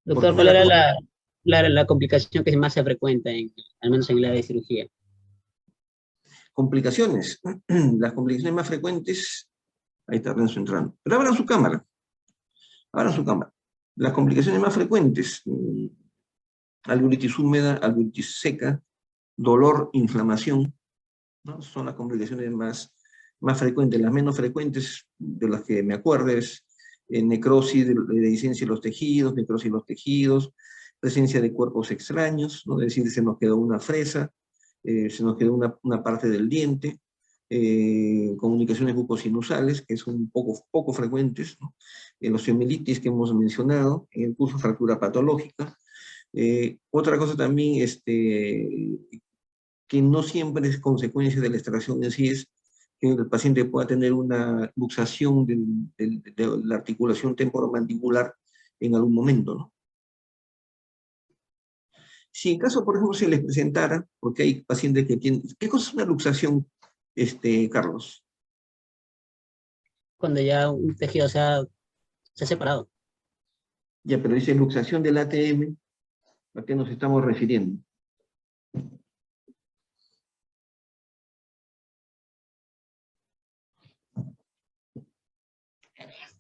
Porque Doctor, fue ¿cuál la era cosa. la complicación que más se frecuenta, al menos en la de cirugía? Complicaciones. Las complicaciones más frecuentes, ahí está Renzo entrando. Pero abran su cámara, abran su cámara. Las complicaciones más frecuentes, alveolitis húmeda, alveolitis seca, dolor, inflamación, ¿no? Son las complicaciones más frecuentes. Las menos frecuentes, de las que me acuerdo, es necrosis de dehiscencia de los tejidos, necrosis de los tejidos, presencia de cuerpos extraños, ¿no? Es decir, se nos quedó una fresa, se nos quedó una parte del diente, comunicaciones bucosinusales, que son poco frecuentes, ¿no? En los osteomielitis que hemos mencionado, en el curso fractura patológica. Otra cosa también, que no siempre es consecuencia de la extracción en sí, es que el paciente pueda tener una luxación de la articulación temporomandibular en algún momento, ¿no? Si en caso, por ejemplo, se les presentara, porque hay pacientes que tienen... ¿Qué cosa es una luxación, Carlos? Cuando ya un tejido se ha separado. Ya, pero dice luxación del ATM, ¿a qué nos estamos refiriendo?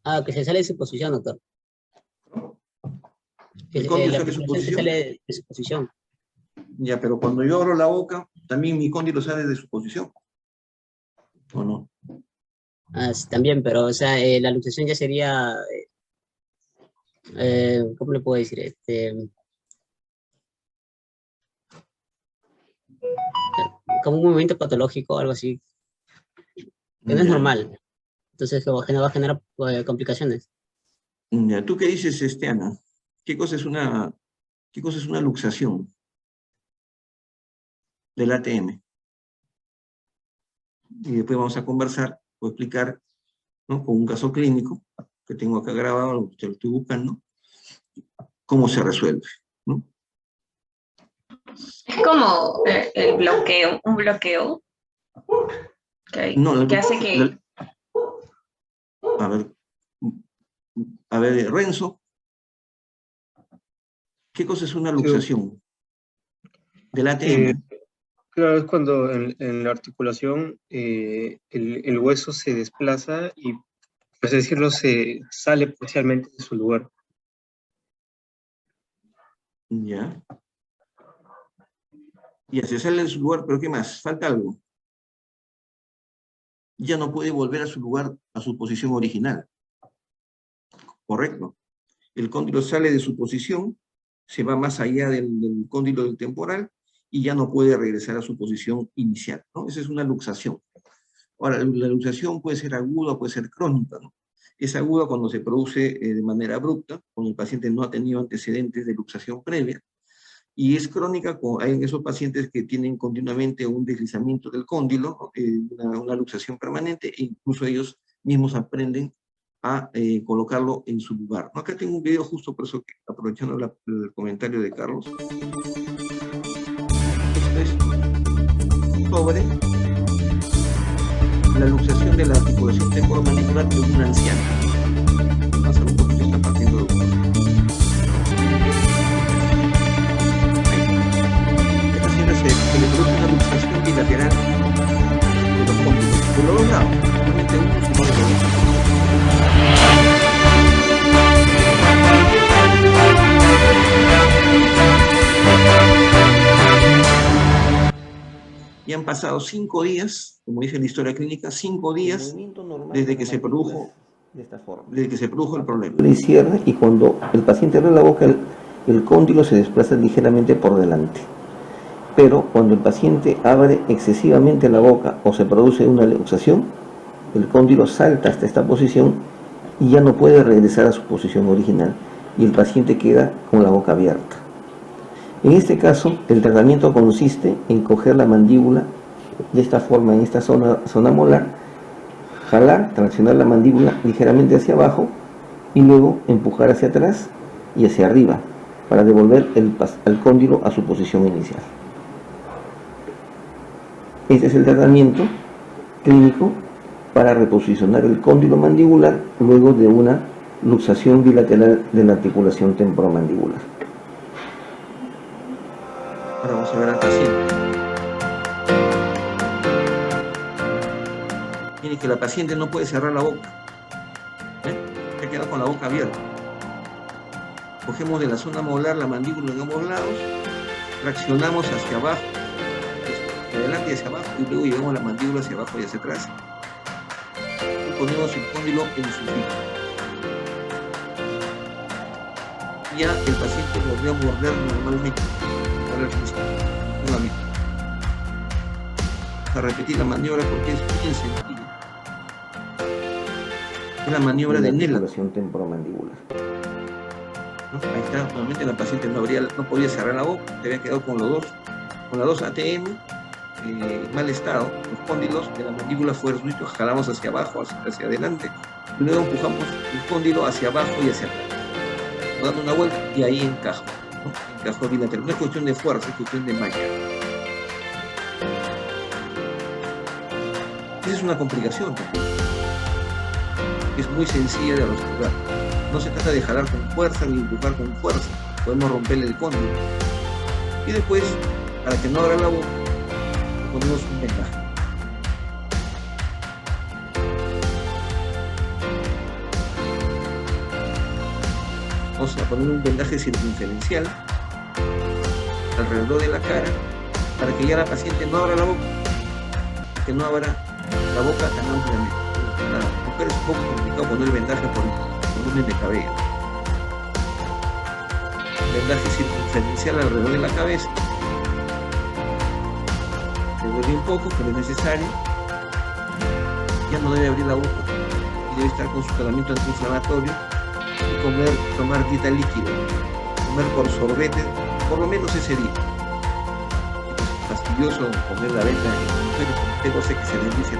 Ah, que se sale de su posición, doctor. El cóndilo La sale de su articulación se posición. sale de su posición. Ya, pero cuando yo abro la boca, también mi cóndilo sale de su posición, ¿o no? Ah, sí, también, pero la luxación ya sería, ¿cómo le puedo decir? Como un movimiento patológico, algo así, que no es Ya. normal. Entonces va a generar complicaciones. Ya. ¿Tú qué dices, Ana? ¿Qué cosa es una luxación del ATM? Y después vamos a conversar o explicar, ¿no? Con un caso clínico que tengo acá grabado, lo que lo estoy buscando, cómo se resuelve, ¿no? Es como el bloqueo, un bloqueo No, que hace que... a ver, a ver, Renzo, ¿qué cosa es una Sí, luxación del eh, ATM? claro, es cuando en la articulación el hueso se desplaza y, por así decirlo, se sale parcialmente de su lugar. Ya. Ya se sale de su lugar, pero ¿qué más? Falta algo. Ya no puede volver a su lugar, a su posición original. Correcto. El cóndilo sale de su posición, se va más allá del cóndilo del temporal y ya no puede regresar a su posición inicial, ¿no? Esa es una luxación. Ahora, la luxación puede ser aguda, puede ser crónica, ¿no? Es aguda cuando se produce de manera abrupta, cuando el paciente no ha tenido antecedentes de luxación previa, y es crónica en esos pacientes que tienen continuamente un deslizamiento del cóndilo, una luxación permanente, e incluso ellos mismos aprenden a colocarlo en su lugar, ¿no? Acá tengo un video justo por eso, aprovechando el comentario de Carlos. Esto es sobre la luxación de la articulación temporomandibular de un anciano. Vamos a ver un poquito esta partiendo de un... Esta señora se le produce una luxación bilateral de los cóndilos, por los dos lados, solamente uno, sino de los dos. Y han pasado 5 días, como dice la historia clínica, 5 días desde que se produjo el problema. Le cierre y cuando el paciente abre la boca, el cóndilo se desplaza ligeramente por delante. Pero cuando el paciente abre excesivamente la boca o se produce una luxación, el cóndilo salta hasta esta posición y ya no puede regresar a su posición original y el paciente queda con la boca abierta. En este caso, el tratamiento consiste en coger la mandíbula de esta forma, en esta zona molar, jalar, traccionar la mandíbula ligeramente hacia abajo y luego empujar hacia atrás y hacia arriba para devolver el cóndilo a su posición inicial. Este es el tratamiento clínico para reposicionar el cóndilo mandibular luego de una luxación bilateral de la articulación temporomandibular. Ahora vamos a ver al paciente. Tiene que la paciente no puede cerrar la boca. Se queda con la boca abierta. Cogemos de la zona molar la mandíbula en ambos lados, traccionamos hacia abajo, hacia adelante y hacia abajo, y luego llevamos la mandíbula hacia abajo y hacia atrás. Y ponemos el cóndilo en su sitio. Ya el paciente volvió a morder normalmente. Nuevamente. A repetir la maniobra porque es bien sencilla. Es la maniobra de Nella. Articulación temporomandibular. ¿No? Ahí está, nuevamente la paciente no podía cerrar la boca, se había quedado con las dos ATM, mal estado, los cóndilos de la mandíbula fuera sueltos, jalamos hacia abajo, hacia adelante, y luego empujamos el cóndilo hacia abajo y hacia atrás, dando una vuelta y ahí encajo, ¿no? Encajo bilateral. No es cuestión de fuerza, es cuestión de magia. Esa es una complicación también. Es muy sencilla de resolver. No se trata de jalar con fuerza ni empujar con fuerza. Podemos romperle el cóndilo. Y después, para que no abra la boca, le ponemos un vendaje. Vamos a poner un vendaje circunferencial alrededor de la cara para que ya la paciente no abra la boca, que no abra la boca tan ampliamente. Para la mujer es un poco complicado poner el vendaje por el volumen de cabello. Vendaje circunferencial alrededor de la cabeza. Se duele un poco, pero es necesario. Ya no debe abrir la boca y debe estar con su tratamiento antiinflamatorio y tomar dieta líquida, comer por sorbete, por lo menos ese día. Es fastidioso comer la venta en mujeres con té, cosa que se les dice.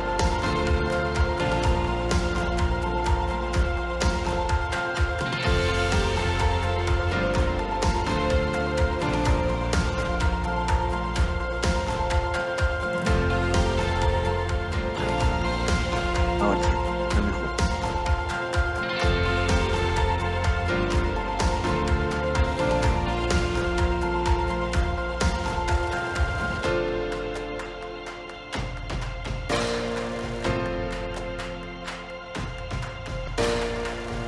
Ahora sí, está mejor.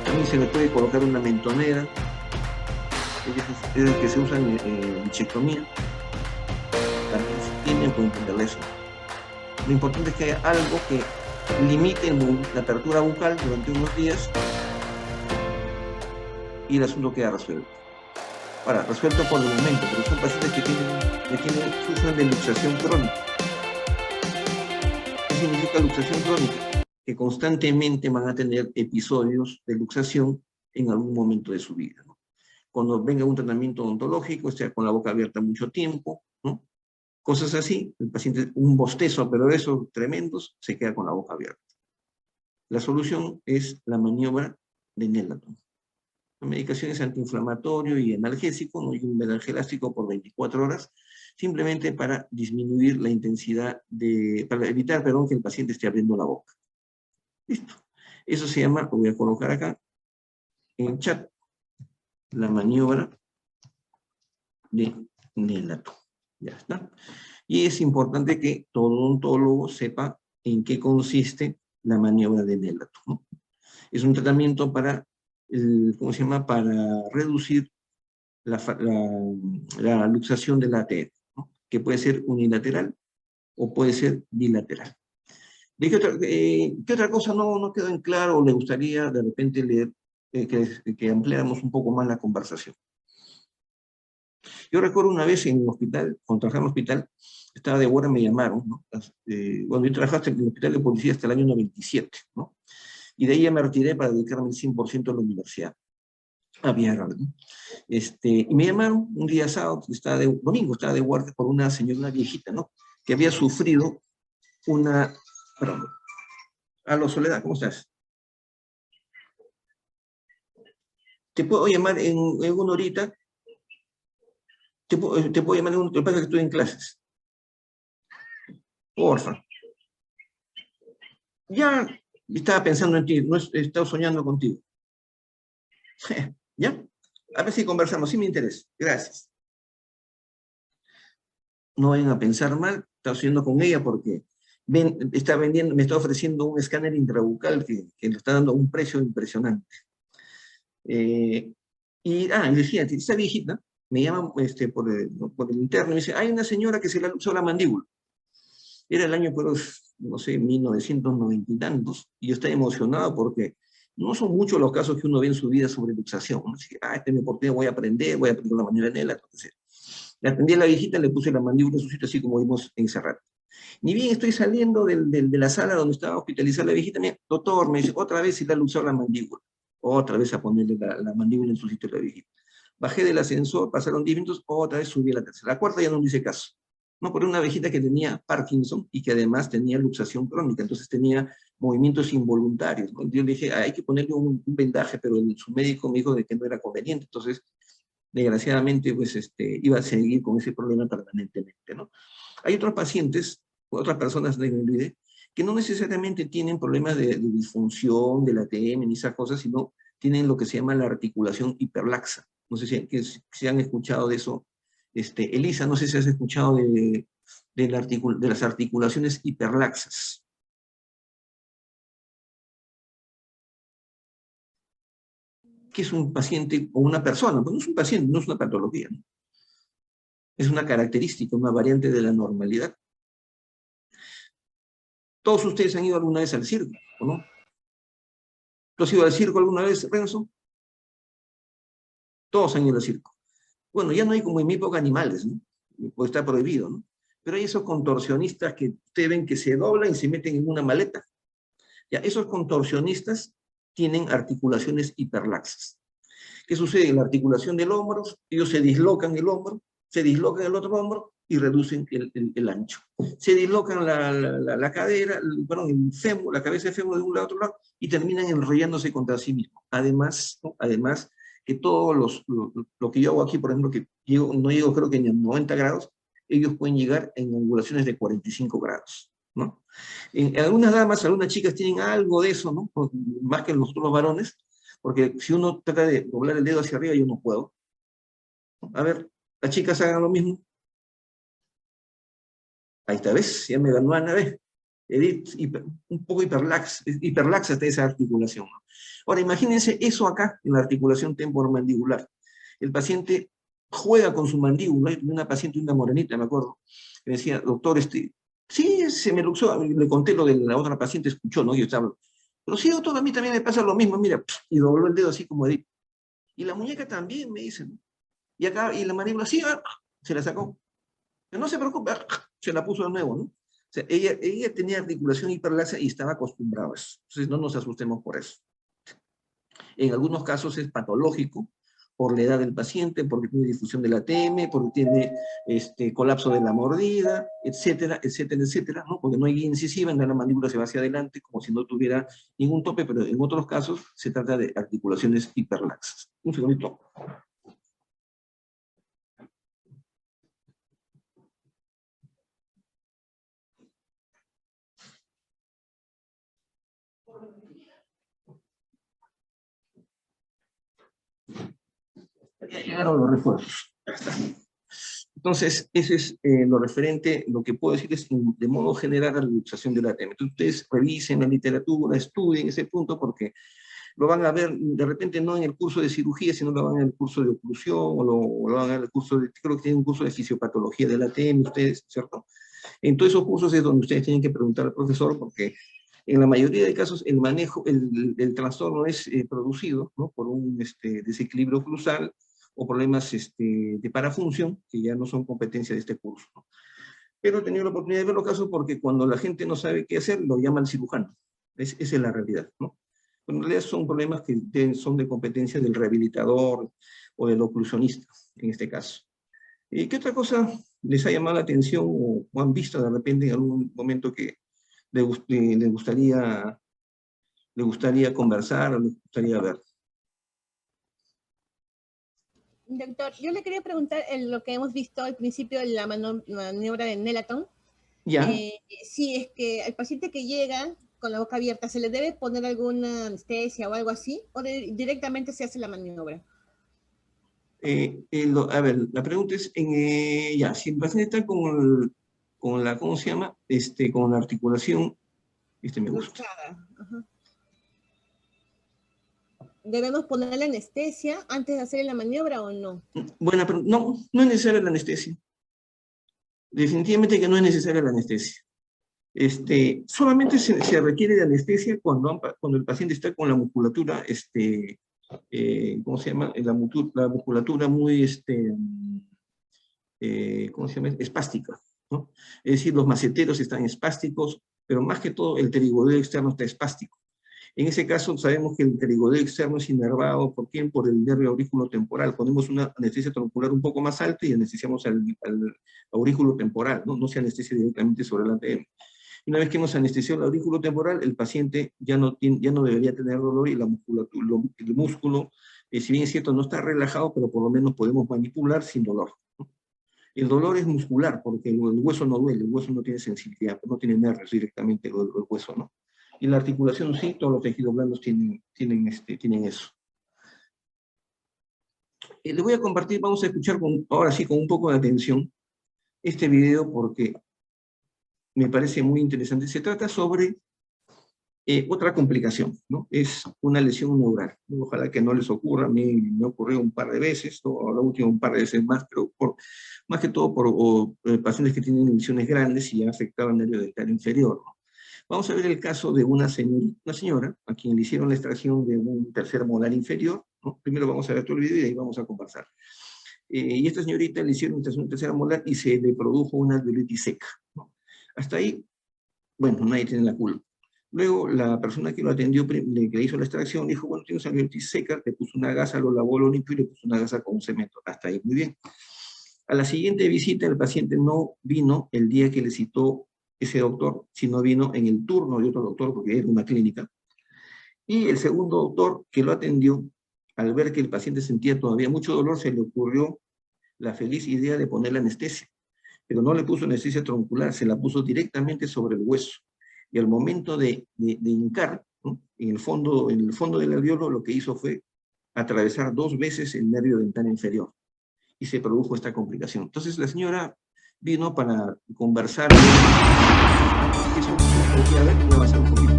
También se le puede colocar una mentonera, es que se usa en bichectomía. También se tienen que entender eso. Lo importante es que haya algo que limite la apertura bucal durante unos días y el asunto queda resuelto. Ahora, resuelto por el momento, pero son pacientes que sufren de luxación crónica. ¿Qué significa luxación crónica? Que constantemente van a tener episodios de luxación en algún momento de su vida, ¿no? Cuando venga un tratamiento odontológico, esté con la boca abierta mucho tiempo, ¿no? Cosas así, el paciente, un bostezo, pero esos tremendos, se queda con la boca abierta. La solución es la maniobra de Nelaton. La medicación es antiinflamatorio y analgésico, no hay un vendaje elástico por 24 horas, simplemente para disminuir la intensidad para evitar, que el paciente esté abriendo la boca. Listo. Eso se llama, lo voy a colocar acá, en el chat, la maniobra de Nelaton. Ya está. Y es importante que todo odontólogo sepa en qué consiste la maniobra de Nelaton, ¿no? Es un tratamiento para, para reducir la luxación de la ATM, ¿no? Que puede ser unilateral o puede ser bilateral. ¿Qué otra cosa no quedó en claro o le gustaría de repente leer, que ampliáramos un poco más la conversación? Yo recuerdo una vez en un hospital, cuando trabajaba en un hospital, estaba de guardia, me llamaron, ¿no? Cuando yo trabajaba en el hospital de policía hasta el año 97, ¿no? Y de ahí ya me retiré para dedicarme al 100% a la universidad, a viajar, ¿no? Y me llamaron un día sábado, domingo, estaba de guardia por una señora, una viejita, ¿no? Que había sufrido perdón. Aló, Soledad, ¿cómo estás? ¿Te puedo llamar en una horita? ¿Te puedo llamar en un... Lo que pasa es que estoy en clases. Porfa. Ya estaba pensando en ti, no he estado soñando contigo. ¿Ya? A ver si conversamos, sí me interesa. Gracias. No vayan a pensar mal, está haciendo con ella porque está vendiendo, me está ofreciendo un escáner intrabucal que le está dando un precio impresionante. Y decía, esta viejita me llama por el interno y me dice, hay una señora que se le luxó la mandíbula. Era el año, pues, no sé, 1990 y tantos, y yo estaba emocionado porque no son muchos los casos que uno ve en su vida sobre luxación. Así que, esta es mi oportunidad, voy a aprender la manera de él, entonces. Le atendí a la viejita, le puse la mandíbula en su sitio, así como vimos en ese rato. Ni bien estoy saliendo de la sala donde estaba hospitalizada la viejita, doctor, me dice, otra vez se le ha luxado la mandíbula. Otra vez a ponerle la mandíbula en su sitio a la viejita. Bajé del ascensor, pasaron 10 minutos, otra vez subí a la tercera. La cuarta ya no me hice caso. No, por una viejita que tenía Parkinson y que además tenía luxación crónica, entonces tenía movimientos involuntarios, ¿no? Yo le dije, hay que ponerle un vendaje, pero su médico me dijo de que no era conveniente, entonces, desgraciadamente, pues, iba a seguir con ese problema permanentemente, ¿no? Hay otros pacientes, otras personas de que no necesariamente tienen problemas de disfunción del ATM ni esas cosas, sino tienen lo que se llama la articulación hiperlaxa. No sé si han escuchado de eso. Elisa, no sé si has escuchado de las articulaciones hiperlaxas. ¿Qué es un paciente o una persona? Pues no es un paciente, no es una patología, ¿no? Es una característica, una variante de la normalidad. Todos ustedes han ido alguna vez al circo, ¿o no? ¿Tú has ido al circo alguna vez, Renzo? Todos han ido al circo. Bueno, ya no hay como en mi época animales, ¿no? Pues está prohibido, ¿no? Pero hay esos contorsionistas que ustedes ven que se doblan y se meten en una maleta. Ya, esos contorsionistas tienen articulaciones hiperlaxas. ¿Qué sucede? En la articulación del hombro, ellos se dislocan el hombro, se dislocan el otro hombro y reducen el ancho. Se dislocan la cadera, el fémur, la cabeza de fémur de un lado a otro lado y terminan enrollándose contra sí mismos. Además, ¿no? Además que todo lo que yo hago aquí, por ejemplo, que no llego creo que ni a 90 grados, ellos pueden llegar en angulaciones de 45 grados, ¿no? En algunas damas, algunas chicas tienen algo de eso, ¿no? Más que nosotros los varones, porque si uno trata de doblar el dedo hacia arriba, yo no puedo. A ver, las chicas hagan lo mismo. Ahí está, ¿ves? Ya me ganó Ana, ¿ves? Edith, un poco hiperlaxa está esa articulación, ¿no? Ahora, imagínense eso acá, en la articulación temporomandibular. El paciente juega con su mandíbula. Hay una paciente, una morenita, me acuerdo, que me decía, doctor, sí, se me luxó, le conté lo de la otra paciente, escuchó, ¿no? Yo estaba, pero sí, doctor, a mí también me pasa lo mismo, mira, y dobló el dedo así como Edith. Y la muñeca también, me dicen. Y acá, y la mandíbula, sí, se la sacó. Pero no se preocupe, se la puso de nuevo, ¿no? O sea, ella tenía articulación hiperlaxa y estaba acostumbrada a eso. Entonces no nos asustemos por eso. En algunos casos es patológico, por la edad del paciente, porque tiene difusión del ATM, porque tiene colapso de la mordida, etcétera, etcétera, etcétera, ¿no? Porque no hay guía incisiva, en la mandíbula se va hacia adelante como si no tuviera ningún tope, pero en otros casos se trata de articulaciones hiperlaxas. Un segundito. Ya llegaron los refuerzos. Entonces, ese es lo referente, lo que puedo decir es de modo general a la luxación del ATM. Entonces, ustedes revisen la literatura, estudien ese punto, porque lo van a ver de repente no en el curso de cirugía, sino lo van en el curso de oclusión, o lo van en el curso de, creo que tienen un curso de fisiopatología del ATM, ustedes, ¿cierto? En todos esos cursos es donde ustedes tienen que preguntar al profesor, porque en la mayoría de casos el manejo, el trastorno es producido, ¿no? Por un desequilibrio oclusal, o problemas de parafunción, que ya no son competencia de este curso, ¿no? Pero he tenido la oportunidad de ver los casos porque cuando la gente no sabe qué hacer, lo llama al cirujano. Esa es la realidad, ¿no? Pero en realidad son problemas que son de competencia del rehabilitador o del oclusionista, en este caso. ¿Y qué otra cosa les ha llamado la atención o han visto de repente en algún momento que les gustaría conversar o les gustaría ver? Doctor, yo le quería preguntar en lo que hemos visto al principio de la maniobra de Nelaton. Ya. Si es que el paciente que llega con la boca abierta, ¿se le debe poner alguna anestesia o algo así? ¿O directamente se hace la maniobra? A ver, la pregunta es, ya, si el paciente está con la, ¿cómo se llama? Con la articulación, me gusta. Ajá. ¿Debemos poner la anestesia antes de hacer la maniobra o no? Buena pregunta. No, no es necesaria la anestesia. Definitivamente que no es necesaria la anestesia. Solamente se requiere de anestesia cuando el paciente está con la musculatura, ¿cómo se llama? La musculatura muy, ¿cómo se llama? Espástica, ¿no? Es decir, los maceteros están espásticos, pero más que todo el pterigodeo externo está espástico. En ese caso sabemos que el pterigodeo externo es inervado, ¿por quién? Por el nervio aurículo temporal. Ponemos una anestesia troncular un poco más alta y anestesiamos al aurículo temporal, ¿no? No se anestesia directamente sobre el ATM. Una vez que hemos anestesiado el aurículo temporal, el paciente ya no debería tener dolor y la musculatura, el músculo, si bien es cierto, no está relajado, pero por lo menos podemos manipular sin dolor, ¿no? El dolor es muscular, porque el hueso no duele, el hueso no tiene sensibilidad, no tiene nervios directamente el hueso, ¿no? Y la articulación sí, todos los tejidos blandos tienen eso. Les voy a compartir, vamos a escuchar ahora sí con un poco de atención este video porque me parece muy interesante. Se trata sobre otra complicación, ¿no? Es una lesión neural, ¿no? Ojalá que no les ocurra, a mí me ocurrió un par de veces, ¿no? Ahora último un par de veces más, pero más que todo por pacientes que tienen lesiones grandes y han afectado el nervio dental inferior, ¿no? Vamos a ver el caso de una señora a quien le hicieron la extracción de un tercer molar inferior, ¿no? Primero vamos a ver todo el video y ahí vamos a conversar. Y esta señorita le hicieron una tercera molar y se le produjo una alveolitis seca, ¿no? Hasta ahí, bueno, nadie tiene la culpa. Luego la persona que lo atendió, que le hizo la extracción, dijo, bueno, tienes alveolitis seca, le puso una gasa, lo lavó, lo limpió y le puso una gasa con cemento. Hasta ahí, muy bien. A la siguiente visita el paciente no vino el día que le citó ese doctor, sino vino en el turno de otro doctor, porque era una clínica. Y el segundo doctor que lo atendió, al ver que el paciente sentía todavía mucho dolor, se le ocurrió la feliz idea de ponerle anestesia. Pero no le puso anestesia troncular, se la puso directamente sobre el hueso. Y al momento de hincar, ¿no? en el fondo del alveolo, lo que hizo fue atravesar 2 veces el nervio dental inferior. Y se produjo esta complicación. Entonces la señora vino para conversar. Eso, a ver, voy a avanzar un poquito.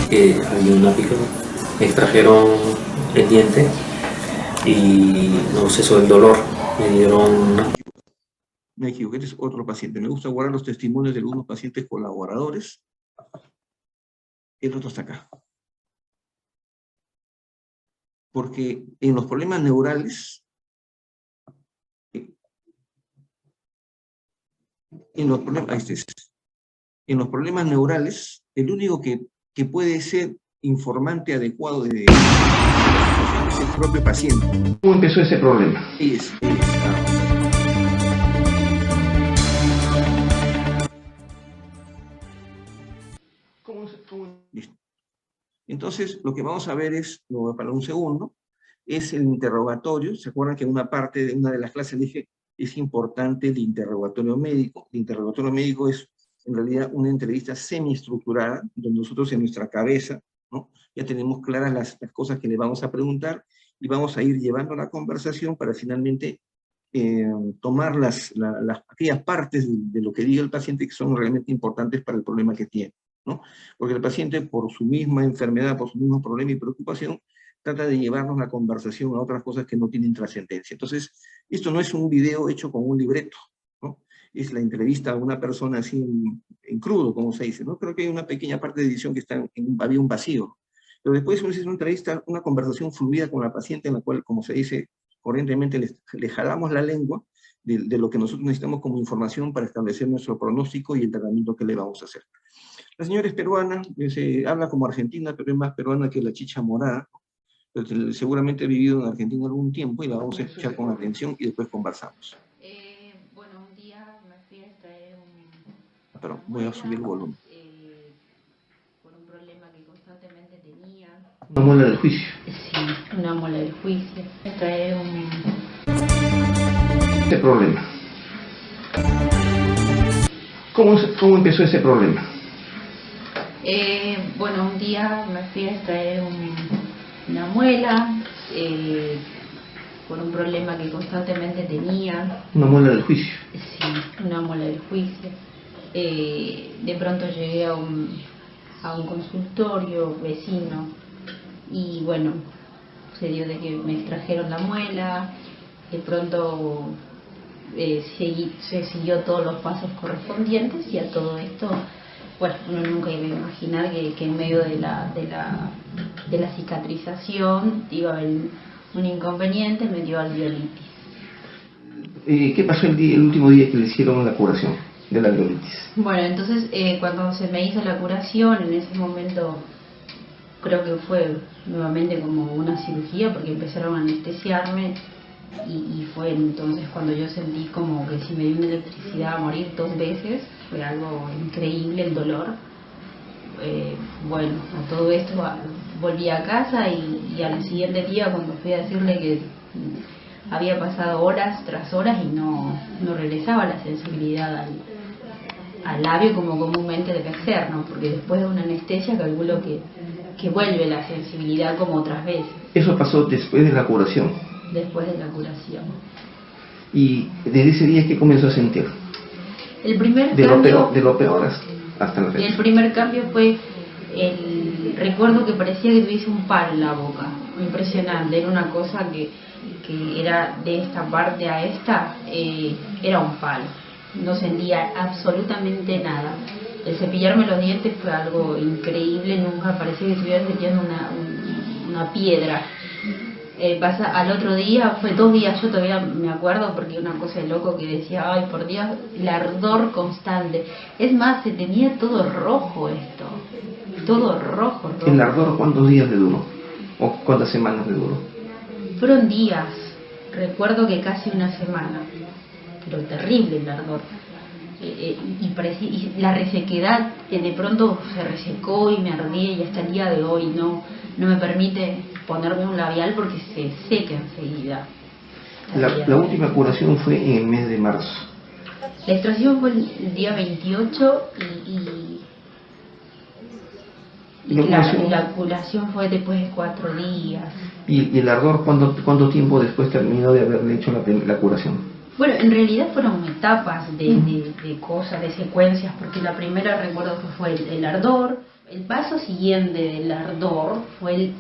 Había una pica, me extrajeron el diente y no cesó el dolor. Me dieron... Me equivoqué, este es otro paciente. Me gusta guardar los testimonios de algunos pacientes colaboradores. El otro está acá. Porque en los problemas neurales, en los problemas neurales, el único que puede ser informante adecuado de la situación es el propio paciente. ¿Cómo empezó ese problema? Listo. Entonces, lo que vamos a ver es, lo voy a parar un segundo, es el interrogatorio. ¿Se acuerdan que en una de las clases dije, es importante el interrogatorio médico? El interrogatorio médico es, en realidad, una entrevista semiestructurada, donde nosotros en nuestra cabeza, ¿no? ya tenemos claras las cosas que le vamos a preguntar, y vamos a ir llevando la conversación para finalmente tomar aquellas partes de lo que diga el paciente que son realmente importantes para el problema que tiene, ¿no? Porque el paciente, por su misma enfermedad, por su mismo problema y preocupación, trata de llevarnos la conversación a otras cosas que no tienen trascendencia. Entonces, esto no es un video hecho con un libreto, ¿no? Es la entrevista a una persona así en crudo, como se dice, ¿no? Creo que hay una pequeña parte de edición que había un vacío. Pero después es una entrevista, una conversación fluida con la paciente en la cual, como se dice corrientemente, le jalamos la lengua de lo que nosotros necesitamos como información para establecer nuestro pronóstico y el tratamiento que le vamos a hacer. La señora es peruana, habla como argentina, pero es más peruana que la chicha morada. Seguramente ha vivido en Argentina algún tiempo y la vamos a escuchar con atención y después conversamos. Bueno, un día me fui a extraer Perdón, voy a subir el volumen. por un problema que constantemente tenía. Una muela del juicio. Sí, una muela del juicio. Extraer Este problema. ¿Cómo empezó ese problema? Bueno, un día me fui a extraer una muela por un problema que constantemente tenía. Una muela del juicio. Sí, una muela del juicio. De pronto llegué a un consultorio vecino y bueno, se dio de que me extrajeron la muela. De pronto se siguió todos los pasos correspondientes y a todo esto, bueno, uno nunca iba a imaginar que en medio de la cicatrización iba a haber un inconveniente, me dio alveolitis. ¿Qué pasó el último día que le hicieron la curación de la alveolitis? Bueno, entonces cuando se me hizo la curación, en ese momento creo que fue nuevamente como una cirugía porque empezaron a anestesiarme y fue entonces cuando yo sentí como que si me dio una electricidad a morir 2 veces, fue algo increíble el dolor. Bueno, a todo esto volví a casa y al siguiente día cuando fui a decirle que había pasado horas tras horas y no regresaba la sensibilidad al labio como comúnmente debe ser, ¿no? Porque después de una anestesia calculo que vuelve la sensibilidad como otras veces. Eso pasó después de la curación. Después de la curación. ¿Y desde ese día qué comenzó a sentir? El primer de cambio, lo peor hasta la fecha. El primer cambio fue recuerdo que parecía que tuviese un palo en la boca, impresionante, era una cosa que era de esta parte a esta, era un palo, no sentía absolutamente nada. El cepillarme los dientes fue algo increíble, nunca parecía que estuviera sintiendo una piedra. Al otro día, fue 2 días, yo todavía me acuerdo porque una cosa de loco que decía, ay por Dios, el ardor constante. Es más, se tenía todo rojo esto, todo rojo. ¿El ardor cuántos días le duró? ¿O cuántas semanas le duró? Fueron días, recuerdo que casi una semana, pero terrible el ardor. Y la resequedad de pronto se resecó y me ardía y hasta el día de hoy no me permite ponerme un labial porque se seca enseguida. La última curación fue en el mes de marzo. La extracción fue el día 28 y la curación fue después de 4 días. ¿Y el ardor cuánto tiempo después terminó de haberle hecho la curación? Bueno, en realidad fueron etapas de cosas, de secuencias, porque la primera recuerdo que fue el ardor. El paso siguiente del ardor fue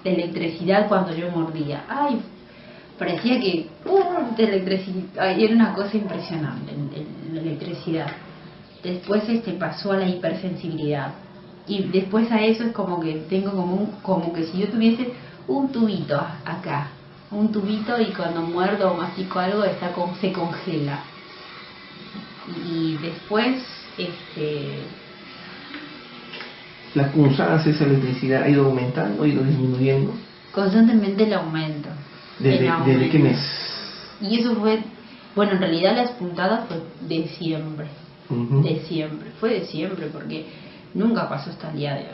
la electricidad cuando yo mordía. Ay, parecía que de electricidad, ay, era una cosa impresionante la electricidad. Después pasó a la hipersensibilidad. Y después a eso es como que tengo como que si yo tuviese un tubito acá. Un tubito y cuando muerdo o mastico algo se congela. Y después ¿Las punzadas, esa electricidad ha ido aumentando, ha ido disminuyendo? Constantemente el aumento. ¿Desde qué mes? Y eso fue, bueno, en realidad las puntadas fue de siempre. De siempre, fue de siempre porque nunca pasó hasta el día de hoy.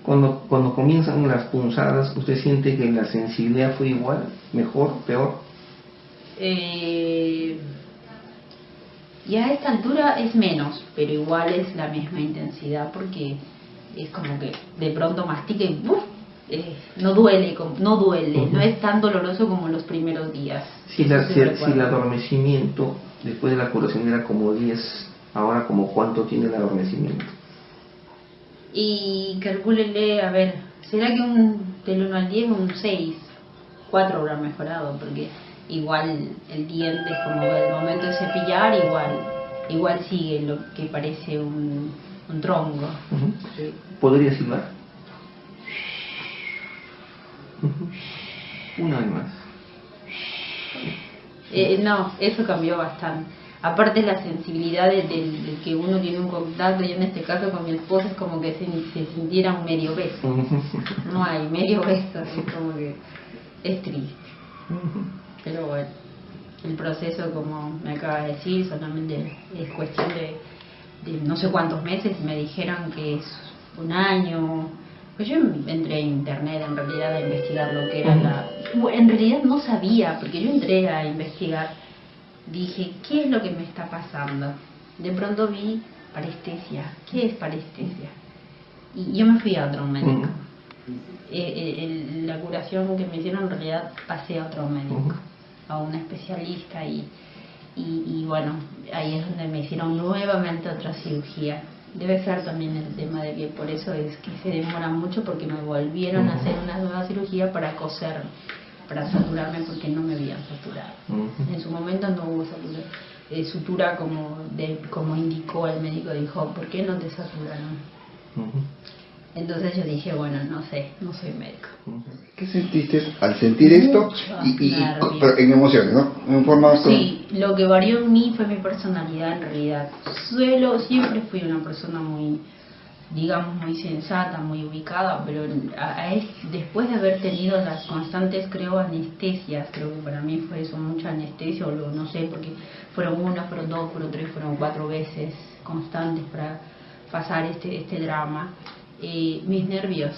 Cuando comienzan las punzadas, ¿usted siente que la sensibilidad fue igual, mejor, peor? Y a esta altura es menos, pero igual es la misma intensidad porque es como que de pronto mastica y no duele, no es tan doloroso como los primeros días. Si el adormecimiento después de la curación era como 10, ahora como ¿cuánto tiene el adormecimiento? Y calcúlele, a ver, ¿será que del 1 al 10 un 6? 4 habrá mejorado, porque igual el diente, como el momento de cepillar, igual sigue lo que parece un tronco. Sí. ¿Podría silbar? Una vez más. No, eso cambió bastante. Aparte la sensibilidad de que uno tiene un contacto, yo en este caso con mi esposo es como que se sintiera un medio beso. No hay medio beso, es como que es triste. Pero bueno, el proceso, como me acaba de decir, solamente es cuestión de no sé cuántos meses. Me dijeron que es 1 año. Pues yo entré en internet en realidad a investigar lo que era en realidad no sabía, porque yo entré a investigar. Dije, ¿qué es lo que me está pasando? De pronto vi parestesia, ¿qué es parestesia? Y yo me fui a otro médico. La curación que me hicieron en realidad pasé a otro médico, a un especialista y bueno, ahí es donde me hicieron nuevamente otra cirugía. Debe ser también el tema de que por eso es que se demora mucho, porque me volvieron a hacer una nueva cirugía para coser, para suturarme, porque no me habían suturado. En su momento no hubo sutura como indicó el médico, dijo, ¿por qué no te suturaron? Entonces yo dije, bueno, no sé, no soy médico. ¿Qué sentiste al sentir esto? Pero en emociones, ¿no? En forma sí, lo que varió en mí fue mi personalidad en realidad. Siempre fui una persona muy, digamos, muy sensata, muy ubicada, pero después de haber tenido las constantes, creo, anestesias, creo que para mí fue eso, mucha anestesia, o no sé, porque fueron 1, fueron 2, fueron 3, fueron 4 veces constantes para pasar este drama. Mis nervios,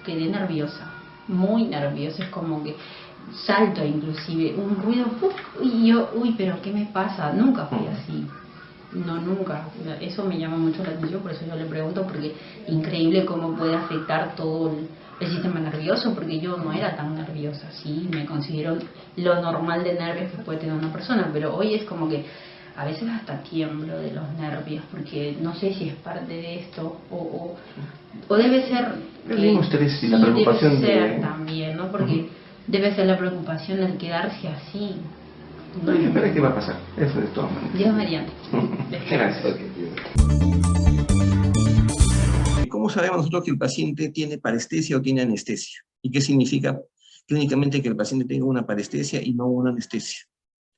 quedé nerviosa, muy nerviosa, es como que salto inclusive, un ruido, y yo, pero ¿qué me pasa? Nunca fui así, no, nunca, eso me llama mucho la atención, por eso yo le pregunto, porque increíble cómo puede afectar todo el sistema nervioso, porque yo no era tan nerviosa, sí, me considero lo normal de nervios que puede tener una persona, pero hoy es como que a veces hasta tiemblo de los nervios, porque no sé si es parte de esto o debe ser el mismo estrés y la preocupación debe ser también, ¿no? Porque debe ser la preocupación el quedarse así. No, espera, ¿qué va a pasar? Eso de todas maneras. Dios mediante. Gracias. ¿Cómo sabemos nosotros que el paciente tiene parestesia o tiene anestesia? ¿Y qué significa clínicamente que el paciente tenga una parestesia y no una anestesia?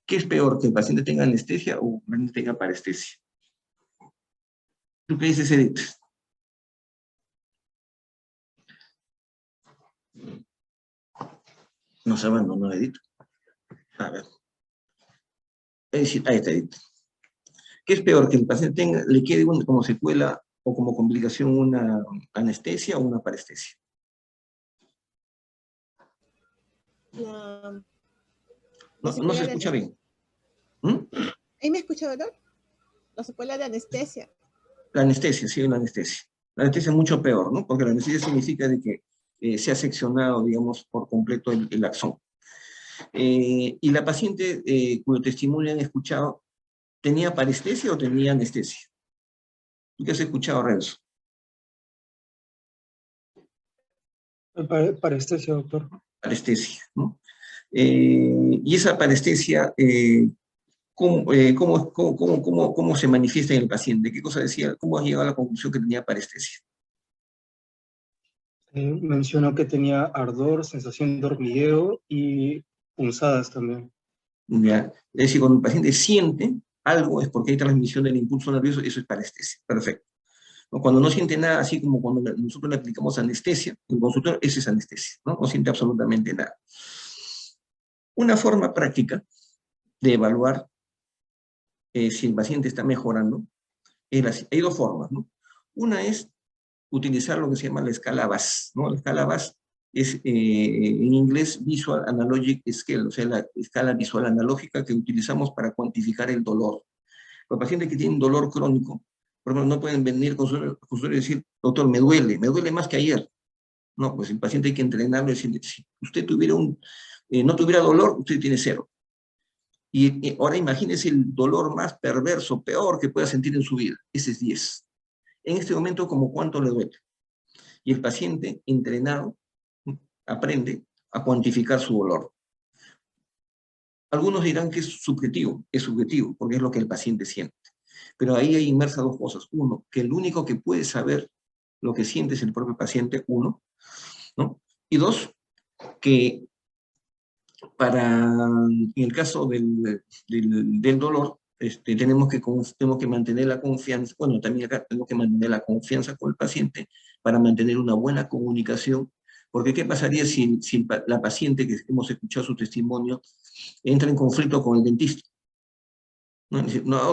¿Qué es peor, que el paciente tenga anestesia o que el paciente tenga parestesia? ¿Tú qué dices, Edith? No se abandonó, Edith. A ver. Ahí está, Edith. ¿Qué es peor, que el paciente le quede como secuela o como complicación una anestesia o una parestesia? No se escucha bien. ¿Ahí me escucha, doctor? La secuela de anestesia. La anestesia, sí, la anestesia. La anestesia es mucho peor, ¿no? Porque la anestesia significa de que se ha seccionado, digamos, por completo el axón. Y la paciente cuyo testimonio han escuchado, ¿tenía parestesia o tenía anestesia? ¿Tú qué has escuchado, Renzo? Parestesia, doctor. Parestesia, ¿no? Y esa parestesia, ¿cómo se manifiesta en el paciente? ¿Qué cosa decía? ¿Cómo has llegado a la conclusión que tenía parestesia? Mencionó que tenía ardor, sensación de hormigueo y punzadas también. ¿Ya? Es decir, cuando el paciente siente algo es porque hay transmisión del impulso nervioso, eso es parestesia. Perfecto. Cuando no siente nada, así como cuando nosotros le aplicamos anestesia, en el consultorio, eso es anestesia, ¿no? No siente absolutamente nada. Una forma práctica de evaluar si el paciente está mejorando, hay dos formas, ¿no? Una es utilizar lo que se llama la escala VAS, ¿no? La escala VAS es en inglés Visual Analogic Scale, o sea, la escala visual analógica que utilizamos para cuantificar el dolor. Los pacientes que tienen dolor crónico, por ejemplo, no pueden venir con su y decir, doctor, me duele más que ayer. No, pues el paciente hay que entrenarlo y decirle, si usted tuviera no tuviera dolor, usted tiene 0. Y ahora imagínese el dolor más perverso, peor que pueda sentir en su vida. Ese es 10. En este momento, ¿como cuánto le duele? Y el paciente entrenado aprende a cuantificar su dolor. Algunos dirán que es subjetivo, porque es lo que el paciente siente. Pero ahí hay inmersas dos cosas. Uno, que el único que puede saber lo que siente es el propio paciente, uno, ¿no? Y dos, que en el caso del dolor, tenemos que mantener la confianza, bueno, también acá tenemos que mantener la confianza con el paciente para mantener una buena comunicación, porque ¿qué pasaría si la paciente, que hemos escuchado su testimonio, entra en conflicto con el dentista? No,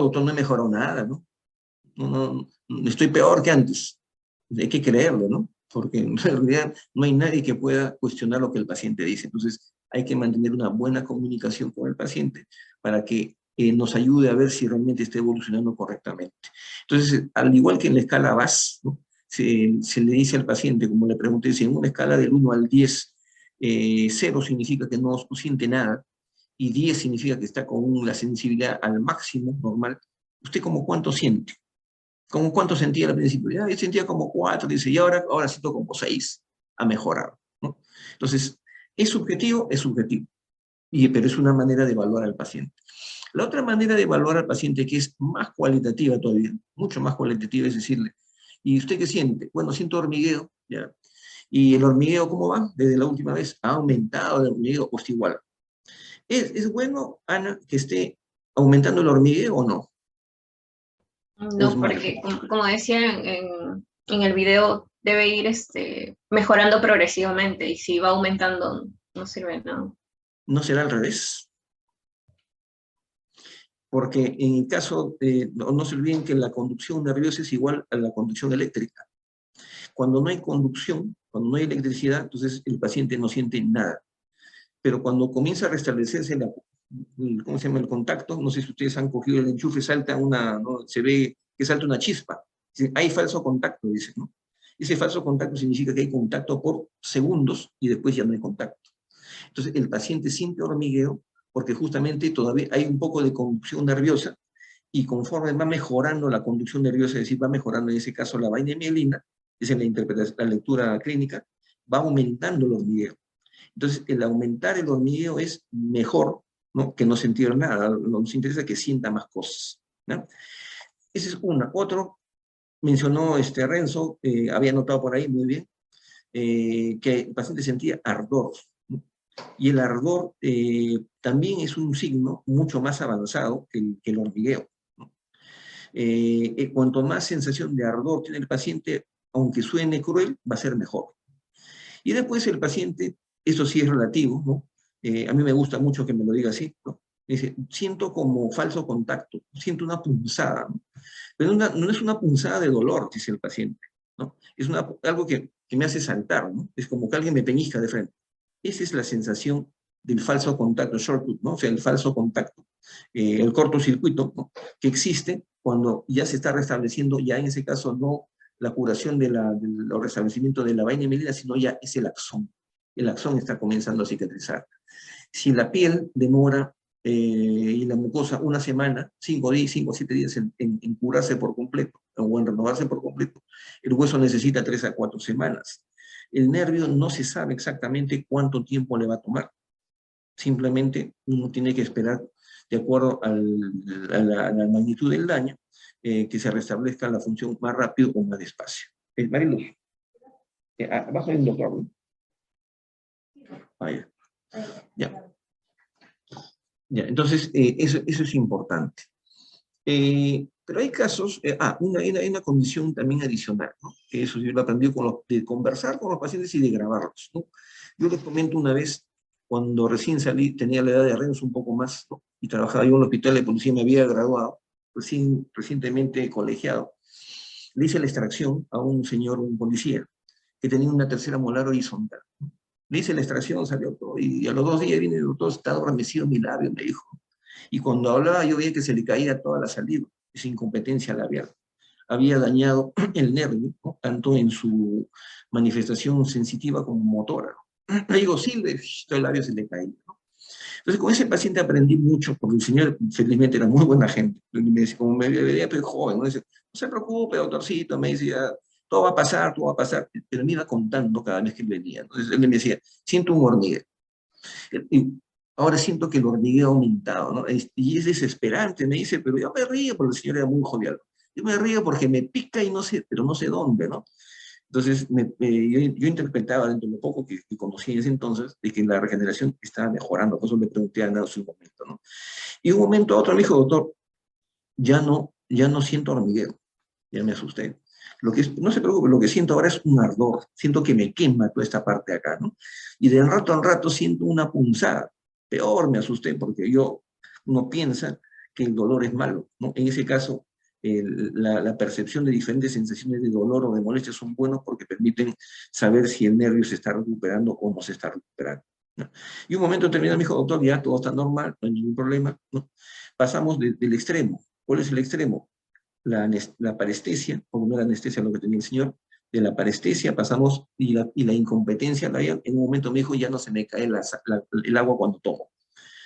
doctor, no he mejorado nada, ¿no? No, estoy peor que antes. Hay que creerlo, ¿no? Porque en realidad no hay nadie que pueda cuestionar lo que el paciente dice. Entonces hay que mantener una buena comunicación con el paciente para que nos ayude a ver si realmente está evolucionando correctamente. Entonces, al igual que en la escala VAS, ¿no? se le dice al paciente, como le pregunté, si en una escala del 1 al 10, 0 significa que no siente nada, y 10 significa que está con la sensibilidad al máximo normal, ¿usted como cuánto siente? ¿Como cuánto sentía al principio? Ya, yo sentía como 4, dice, y ahora siento como 6, ha mejorado, ¿no? Entonces, ¿es subjetivo? Es subjetivo, pero es una manera de evaluar al paciente. La otra manera de evaluar al paciente, que es más cualitativa todavía, mucho más cualitativa, es decirle, ¿y usted qué siente? Bueno, siento hormigueo, ¿ya? ¿Y el hormigueo cómo va? Desde la última vez, ¿ha aumentado el hormigueo o está igual? ¿Es bueno, Ana, que esté aumentando el hormigueo o no? No, porque como decía en el video, debe ir mejorando progresivamente, y si va aumentando, no sirve de nada. ¿No será al revés? Porque en el caso, no se olviden que la conducción nerviosa es igual a la conducción eléctrica. Cuando no hay conducción, cuando no hay electricidad, entonces el paciente no siente nada. Pero cuando comienza a restablecerse ¿cómo se llama? El contacto, no sé si ustedes han cogido el enchufe, salta ¿no? Se ve que salta una chispa. Hay falso contacto, dice, ¿no? Ese falso contacto significa que hay contacto por segundos y después ya no hay contacto. Entonces el paciente siente hormigueo porque justamente todavía hay un poco de conducción nerviosa, y conforme va mejorando la conducción nerviosa, es decir, va mejorando en ese caso la vaina mielina, es en la lectura clínica, va aumentando el hormigueo. Entonces, el aumentar el hormigueo es mejor, ¿no?, que no sentir nada. Nos interesa que sienta más cosas, ¿no? Esa es una. Otro, mencionó Renzo, había notado por ahí muy bien, que el paciente sentía ardor, ¿no? Y el ardor también es un signo mucho más avanzado que el hormigueo, ¿no? Cuanto más sensación de ardor tiene el paciente, aunque suene cruel, va a ser mejor. Y después el paciente, eso sí es relativo, ¿no? A mí me gusta mucho que me lo diga así, ¿no? Dice, siento como falso contacto, siento una punzada, ¿no? Pero no es una punzada de dolor, dice el paciente, ¿no? Es algo que me hace saltar, ¿no? Es como que alguien me peñisca de frente. Esa es la sensación del falso contacto, shortcut, ¿no? O sea, el falso contacto, el cortocircuito, ¿no?, que existe cuando ya se está restableciendo, ya en ese caso no la curación del restablecimiento de la vaina mielina, sino ya es el axón. El axón está comenzando a cicatrizar. Si la piel demora y la mucosa una semana, 5 o 7 días en curarse por completo, o en renovarse por completo, el hueso necesita 3 a 4 semanas. El nervio no se sabe exactamente cuánto tiempo le va a tomar. Simplemente uno tiene que esperar, de acuerdo a la magnitud del daño, que se restablezca la función más rápido o más despacio. Mariluz, abajo hay un doctor, ¿no? Ya. Entonces, eso es importante. Pero hay casos, hay una condición también adicional, ¿no? Que eso yo lo aprendí de conversar con los pacientes y de grabarlos, ¿no? Yo les comento una vez, cuando recién salí, tenía la edad de Renzo un poco más, ¿no?, y trabajaba yo en el hospital de policía, me había graduado, recientemente colegiado. Le hice la extracción a un señor, un policía, que tenía una tercera molar horizontal. Le hice la extracción, salió todo, y a los 2 días vine, todo está adormecido mi labio, me dijo. Y cuando hablaba yo veía que se le caía toda la saliva, esa incompetencia labial. Había dañado el nervio, ¿no?, tanto en su manifestación sensitiva como motora. Le digo, sí, el labio se le caía, ¿no? Entonces, con ese paciente aprendí mucho, porque el señor, felizmente, era muy buena gente. Me decía, como me veía pues, joven, ¿no? Dice, no se preocupe, doctorcito, me decía, todo va a pasar, pero me iba contando cada vez que él venía. Entonces, él me decía, siento un hormigueo. Y ahora siento que el hormigueo ha aumentado, ¿no? Y es desesperante, me dice, pero yo me río, porque el señor era muy jovial. Yo me río porque me pica y no sé, pero no sé dónde, ¿no? Entonces, yo interpretaba dentro de lo poco que conocí en ese entonces, de que la regeneración estaba mejorando. Por eso le pregunté a Ana en su momento, ¿no? Y un momento a otro me dijo, doctor, ya no siento hormigueo. Ya me asusté. No se preocupe, lo que siento ahora es un ardor. Siento que me quema toda esta parte de acá, ¿no? Y de rato en rato siento una punzada. Peor me asusté porque uno piensa que el dolor es malo, ¿no? En ese caso, la percepción de diferentes sensaciones de dolor o de molestia son buenos porque permiten saber si el nervio se está recuperando o no se está recuperando. ¿no? Y un momento determinado me dijo, doctor, ya todo está normal, no hay ningún problema, ¿no? Pasamos del extremo. ¿Cuál es el extremo? La parestesia, como no era anestesia lo que tenía el señor, de la parestesia pasamos y la incompetencia, en un momento me dijo, ya no se me cae el agua cuando tomo.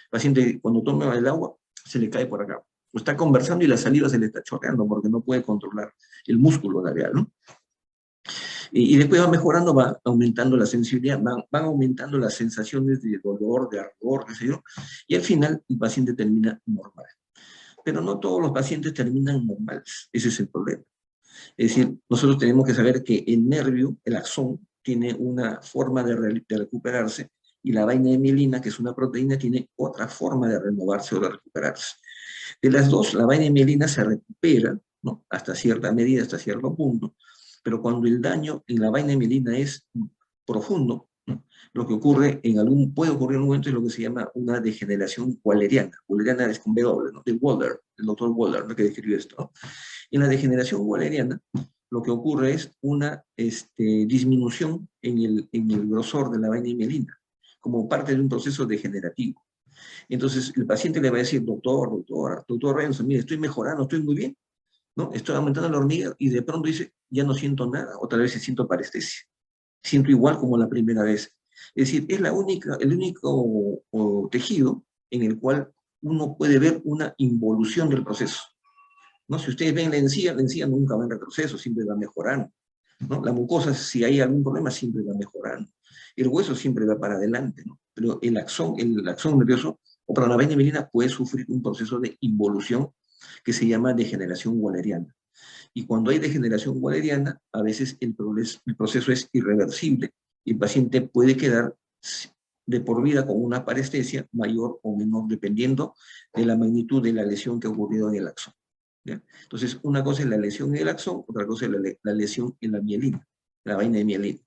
El paciente cuando toma el agua, se le cae por acá. O está conversando y la saliva se le está chorreando porque no puede controlar el músculo labial, ¿no? Y después va mejorando, va aumentando la sensibilidad, van aumentando las sensaciones de dolor, de ardor, qué sé yo, y al final el paciente termina normal. Pero no todos los pacientes terminan normales, ese es el problema. Es decir, nosotros tenemos que saber que el nervio, el axón, tiene una forma de recuperarse, y la vaina de mielina, que es una proteína, tiene otra forma de renovarse o de recuperarse. De las dos, la vaina de mielina se recupera, ¿no? Hasta cierta medida, hasta cierto punto, pero cuando el daño en la vaina de mielina es profundo, ¿no? Lo que ocurre puede ocurrir en un momento es lo que se llama una degeneración walleriana. Walleriana es con W, ¿no? De Waller, el doctor Waller, ¿no? Que describió esto, ¿no? En la degeneración walleriana, lo que ocurre es una disminución en el grosor de la vaina de mielina, como parte de un proceso degenerativo. Entonces, el paciente le va a decir, doctor Renzo, mire, estoy mejorando, estoy muy bien, ¿no? Estoy aumentando la hormiga, y de pronto dice, ya no siento nada, otra vez siento parestesia. Siento igual como la primera vez. Es decir, es el único tejido en el cual uno puede ver una involución del proceso, ¿no? Si ustedes ven la encía nunca va en retroceso, siempre va mejorando, ¿no? La mucosa, si hay algún problema, siempre va mejorando. El hueso siempre va para adelante, ¿no? Pero el axón nervioso, o para la vaina de mielina, puede sufrir un proceso de involución que se llama degeneración walleriana. Y cuando hay degeneración walleriana, a veces el proceso es irreversible, y el paciente puede quedar de por vida con una parestesia mayor o menor, dependiendo de la magnitud de la lesión que ha ocurrido en el axón, ¿ya? Entonces, una cosa es la lesión en el axón, otra cosa es la lesión en la mielina, la vaina de mielina.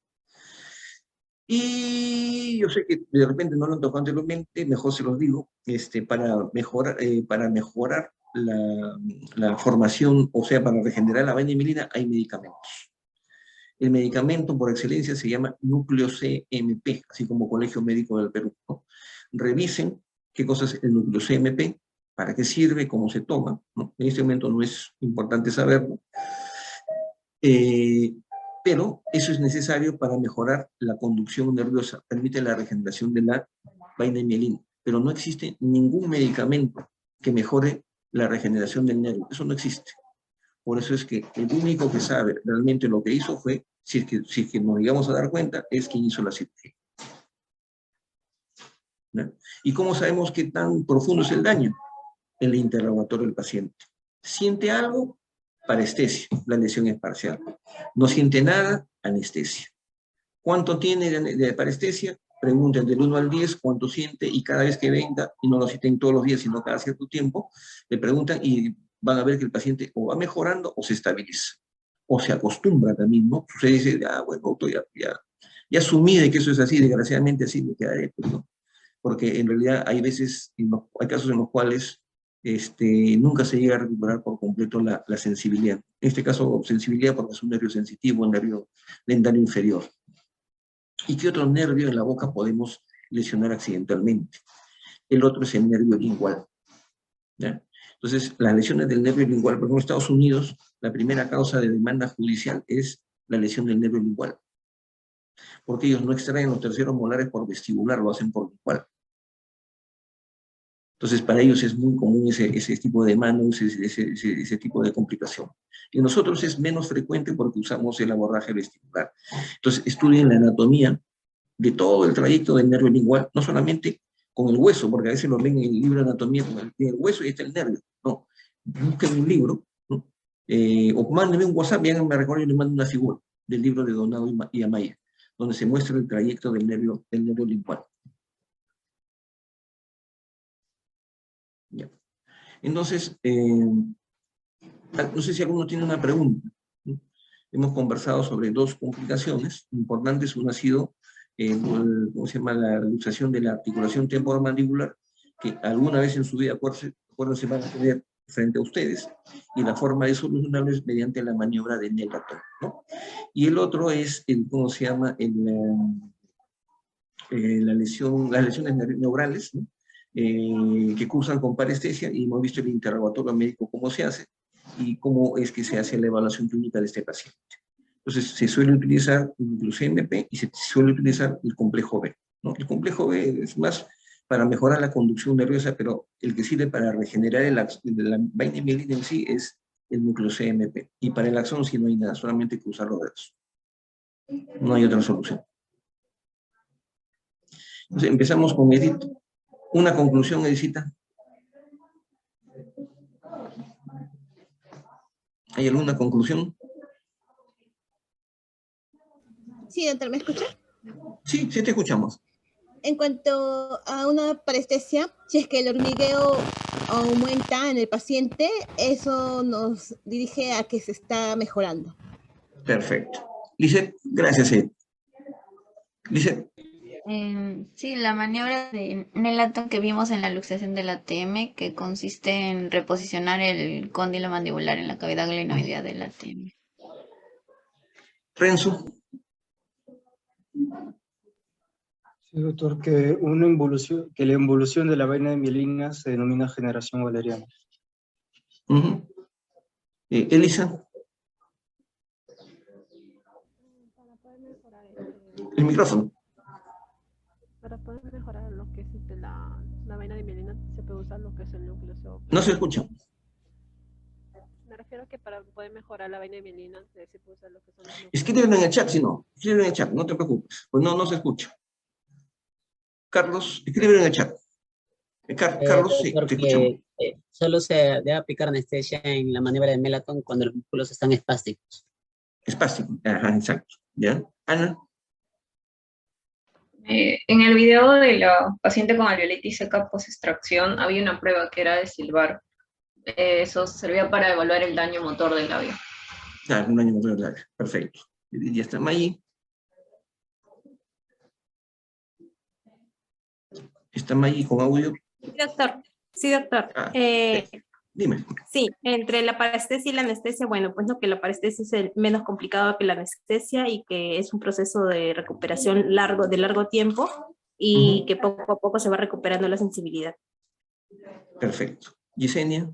Y yo sé que de repente no lo han tocado anteriormente, mejor se los digo, para mejorar la formación, o sea, para regenerar la vaina de mielina, hay medicamentos. El medicamento por excelencia se llama núcleo CMP, así como Colegio Médico del Perú, ¿no? Revisen qué cosa es el núcleo CMP, para qué sirve, cómo se toma, ¿no? En este momento no es importante saberlo. Pero eso es necesario para mejorar la conducción nerviosa, permite la regeneración de la vaina de mielina, pero no existe ningún medicamento que mejore la regeneración del nervio, eso no existe. Por eso es que el único que sabe realmente lo que hizo fue, si es que nos llegamos a dar cuenta, es quien hizo la cirugía, ¿no? ¿Y cómo sabemos qué tan profundo es el daño? El interrogatorio del paciente. ¿Siente algo? Parestesia, la lesión es parcial. No siente nada, anestesia. ¿Cuánto tiene de parestesia? Pregunten del 1 al 10 cuánto siente, y cada vez que venga, y no lo sienten todos los días, sino cada cierto tiempo, le preguntan y van a ver que el paciente o va mejorando o se estabiliza. O se acostumbra también, ¿no? Usted dice, bueno, doctor, ya asumí de que eso es así, desgraciadamente así me quedaré, pues, ¿no? Porque en realidad hay veces, hay casos en los cuales nunca se llega a recuperar por completo la sensibilidad. En este caso, sensibilidad porque es un nervio sensitivo, un nervio dentario inferior. ¿Y qué otro nervio en la boca podemos lesionar accidentalmente? El otro es el nervio lingual, ¿ya? Entonces, las lesiones del nervio lingual, por ejemplo, en Estados Unidos, la primera causa de demanda judicial es la lesión del nervio lingual, porque ellos no extraen los terceros molares por vestibular, lo hacen por lingual. Entonces, para ellos es muy común ese tipo de demandas, ese tipo de complicación. Y nosotros es menos frecuente porque usamos el abordaje vestibular. Entonces, estudien la anatomía de todo el trayecto del nervio lingual, no solamente con el hueso, porque a veces lo ven en el libro de anatomía con el hueso y está el nervio. No, busquen un libro, ¿no? O mándenme un WhatsApp, me recuerdo, yo les mando una figura del libro de Donado y Amaya, donde se muestra el trayecto del nervio lingual. Ya. Entonces, no sé si alguno tiene una pregunta, ¿no? Hemos conversado sobre dos complicaciones importantes. Una ha sido, ¿cómo se llama?, la luxación de la articulación temporomandibular, que alguna vez en su vida, acuérdense, van a tener frente a ustedes, y la forma de solucionarlo es mediante la maniobra de Nelaton, ¿no? Y el otro es, ¿cómo se llama?, las lesiones neurales, ¿no? Que cursan con parestesia, y hemos visto el interrogatorio médico cómo se hace y cómo es que se hace la evaluación clínica de este paciente. Entonces, se suele utilizar el glucemp y se suele utilizar el complejo B, ¿no? El complejo B es más para mejorar la conducción nerviosa, pero el que sirve para regenerar la vaina mielina en sí es el núcleo CMP. Y para el axón sí no hay nada, solamente cruzar los dedos. No hay otra solución. Entonces, empezamos con Edith. Una conclusión, Edithita. ¿Hay alguna conclusión? Sí, doctor, ¿me escucha? Sí, sí te escuchamos. En cuanto a una parestesia, si es que el hormigueo aumenta en el paciente, eso nos dirige a que se está mejorando. Perfecto. Lizeth, gracias, Ed. Lizeth. Sí, la maniobra de Nelaton que vimos en la luxación del ATM, que consiste en reposicionar el cóndilo mandibular en la cavidad glenoidea del ATM. Renzo. Sí, doctor, que la involución de la vaina de mielina se denomina generación valeriana. Elisa. El micrófono. Para poder mejorar lo que es la vaina de mielina, se puede usar lo que es el núcleo. No se escucha. Me refiero a que para poder mejorar la vaina de mielina, se puede usar lo que son los núcleos. Escríbelo en el chat, si no. Escríbelo en el chat, no te preocupes. Pues no se escucha. Carlos, escríbelo en el chat. Carlos, sí, te escuchamos. Solo se debe aplicar anestesia en la maniobra de Nelaton cuando los músculos están espásticos. Espástico, ajá, exacto. ¿Ya? Ana. En el video de la paciente con alveolitis seca post-extracción había una prueba que era de silbar. Eso servía para evaluar el daño motor del labio. Claro, un daño motor del labio. Perfecto. Ya está Maggi. ¿Está Maggi con audio? Doctor. Sí, doctor. Dime. Sí, entre la parestesia y la anestesia, bueno, pues no, que la parestesia es el menos complicado que la anestesia y que es un proceso de recuperación de largo tiempo y que poco a poco se va recuperando la sensibilidad. Perfecto. Yesenia.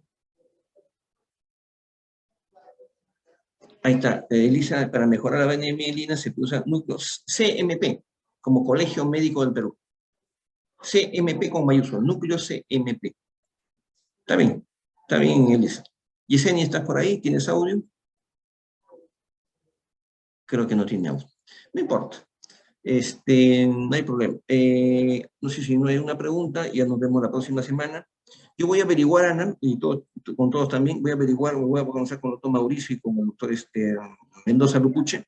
Ahí está. Elisa, para mejorar la vaina de mielina se usa núcleos CMP, como Colegio Médico del Perú. CMP con mayúscula, núcleo CMP. Está bien, Elisa. Yesenia, ¿estás por ahí? ¿Tienes audio? Creo que no tiene audio. No importa. No hay problema. No sé si no hay una pregunta, ya nos vemos la próxima semana. Yo voy a averiguar, Ana, y con todos también, voy a conversar con el doctor Mauricio y con el doctor Mendoza Lupuche,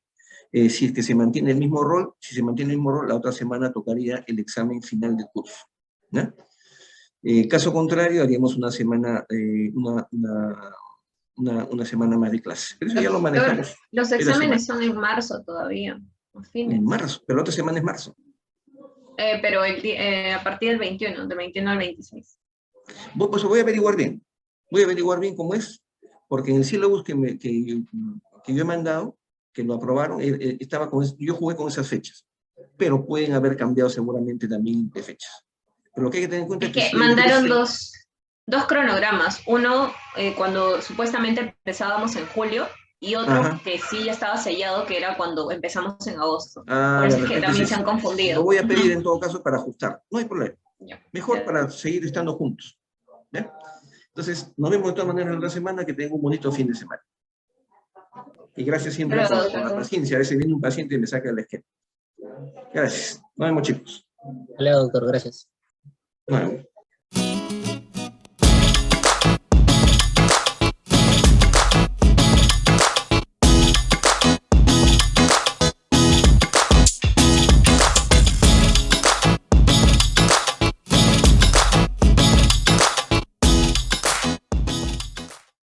si es que se mantiene el mismo rol. Si se mantiene el mismo rol, la otra semana tocaría el examen final del curso, ¿no? Caso contrario, haríamos una semana, una semana más de clase. Pero eso ya lo manejamos. Los exámenes son en marzo todavía, a fines. En marzo, pero la otra semana es marzo. Pero a partir del 21, del 21 al 26. Pues voy a averiguar bien cómo es, porque en el sílabus que yo he mandado, que lo aprobaron, yo jugué con esas fechas, pero pueden haber cambiado seguramente también de fechas. Pero lo que hay que tener en cuenta es que mandaron dos cronogramas, uno cuando supuestamente empezábamos en julio, y otro que sí ya estaba sellado, que era cuando empezamos en agosto. Por eso es que también se han confundido. Lo voy a pedir en todo caso para ajustar, no hay problema. Mejor para seguir estando juntos. ¿Ya? Entonces, nos vemos de todas maneras en la semana, que tenga un bonito fin de semana. Y gracias siempre por la paciencia. A veces viene un paciente y me saca de la esquema. Gracias. Nos vemos, chicos. Hola, doctor, gracias. Bueno.